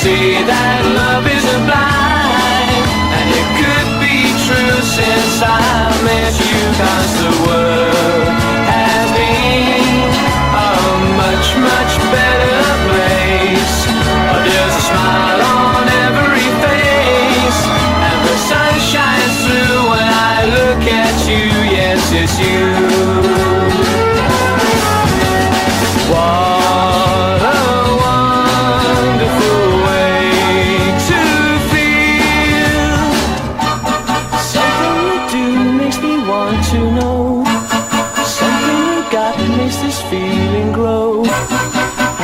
Say that love isn't blind, and it could be true since I met you, 'cause the world has been a much, much better place. Oh, there's a smile on every face, and the sun shines through when I look at you. Yes, it's you. What a wonderful to know. Something you got makes this feeling grow.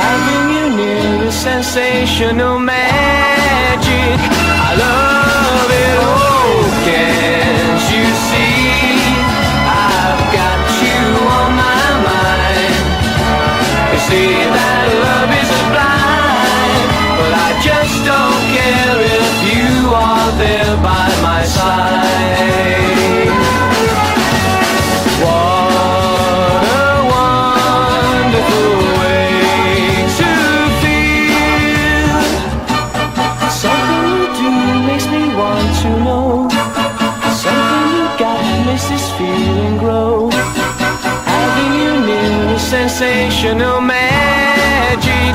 Having you near is sensational magic. I love it. Oh, can't you see? I've got you on my mind. You see that love isn't blind, but I just don't care if you are there by my side. What a wonderful way to feel. Something you do makes me want to know. Something you got makes this feeling grow. Having you near is sensational magic.